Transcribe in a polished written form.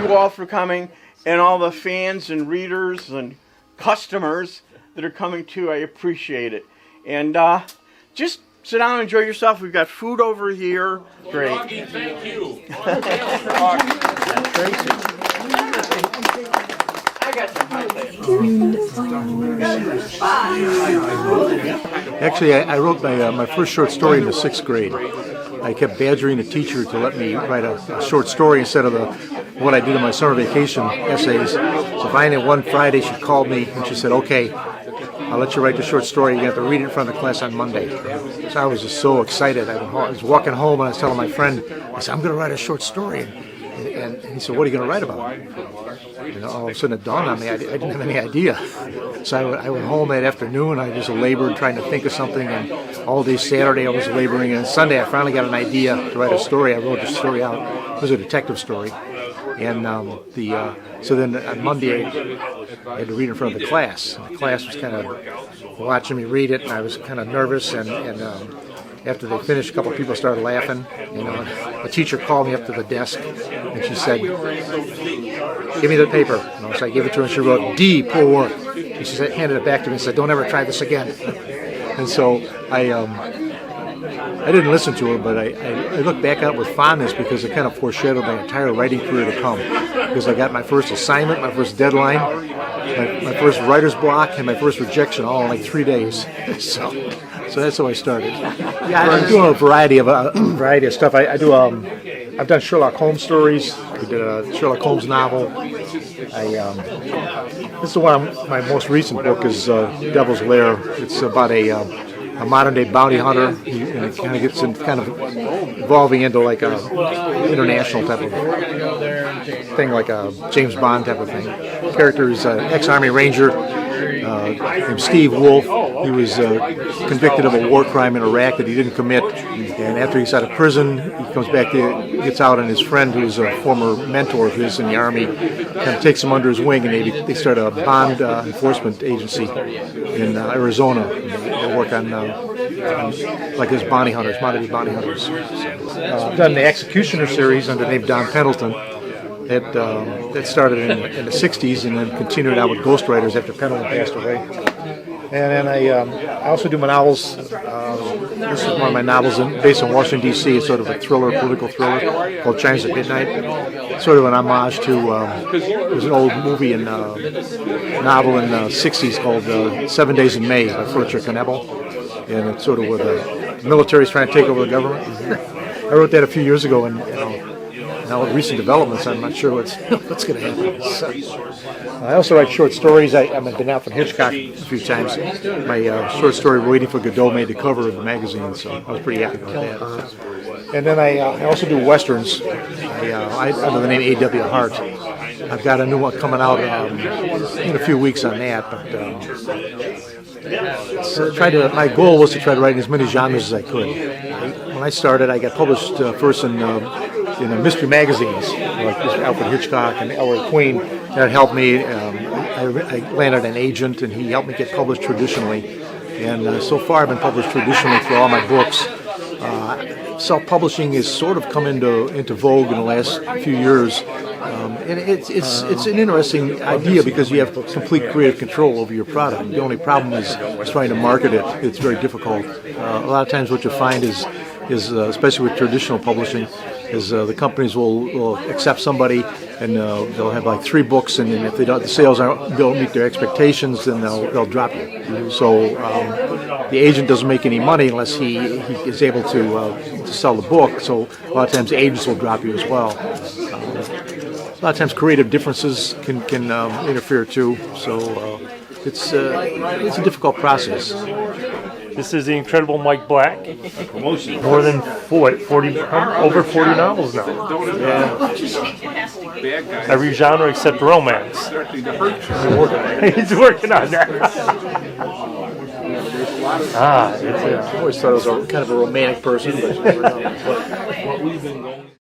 you all for coming, and all the fans and readers and customers that are coming too. I appreciate it. And just sit down and enjoy yourself. We've got food over here. Great. Doggy, thank you. Actually, I wrote my first short story in the 6th grade. I kept badgering the teacher to let me write a short story instead of what I did in my summer vacation essays. So finally, one Friday, she called me and she said, "Okay, I'll let you write the short story. You have to read it in front of the class on Monday." So I was just so excited. I was walking home and I was telling my friend, I said, "I'm going to write a short story." And he said, "What are you going to write about?" And all of a sudden it dawned on me, I didn't have any idea. So I went home that afternoon, I just labored trying to think of something, and all day Saturday I was laboring, and Sunday I finally got an idea to write a story. I wrote the story out. It was a detective story. And so then on Monday I had to read in front of the class. And the class was kind of watching me read it, and I was kind of nervous, and after they finished, a couple of people started laughing. A teacher called me up to the desk, and she said, "Give me the paper." And so I gave it to her, and she wrote, "D, poor work." And she handed it back to me and said, "Don't ever try this again." And so I didn't listen to her, but I look back at it with fondness because it kind of foreshadowed my entire writing career to come. Because I got my first assignment, my first deadline, my first writer's block, and my first rejection all in like 3 days. So that's how I started. Yeah, I'm doing a variety of stuff. I've done Sherlock Holmes stories. I did a Sherlock Holmes novel. This is my most recent book is Devil's Lair. It's about a modern-day bounty hunter, and it kind of gets evolving into like a international type of thing, like a James Bond type of thing. The character is an ex-Army Ranger named Steve Wolf. He was convicted of a war crime in Iraq that he didn't commit, and after he's out of prison, he comes back, gets out, and his friend, who's a former mentor of his in the Army, kind of takes him under his wing, and they start a bond enforcement agency in Arizona. They work on like his bounty hunters, modern bounty hunters. I've done the Executioner series under the name Don Pendleton. That started in the 60s and then continued out with ghostwriters after Pendleton passed away. And then I also do my novels. This is one of my novels based in Washington, D.C. It's sort of a thriller, political thriller called Chinese at Midnight. Sort of an homage to, there's an old movie and novel in the 60s called 7 Days in May by Fletcher Knebel. And it's sort of where the military's trying to take over the government. I wrote that a few years ago, and now with recent developments, I'm not sure what's going to happen. So, I also write short stories. I've been out from Hitchcock a few times. My short story, Waiting for Godot, made the cover of the magazine, so I was pretty happy about that. And then I also do westerns. I under the name A.W. Hart. I've got a new one coming out in a few weeks on that, but my goal was to try to write in as many genres as I could. When I started, I got published first in mystery magazines like Alfred Hitchcock and Ellery Queen. That helped me. I landed an agent, and he helped me get published traditionally. And so far, I've been published traditionally for all my books. Self-publishing has sort of come into vogue in the last few years. And it's an interesting idea because you have complete creative control over your product. The only problem is trying to market it. It's very difficult. A lot of times what you find is especially with traditional publishing, is the companies will accept somebody and they'll have like 3 books, and if the sales don't meet their expectations, then they'll drop you. So the agent doesn't make any money unless he is able to sell the book. So a lot of times the agents will drop you as well. A lot of times creative differences can interfere too. So it's a difficult process. This is the incredible Mike Black. More than 40 over 40 novels now. Yeah. Every genre except romance. He's working on that. I always thought I was kind of a romantic person, but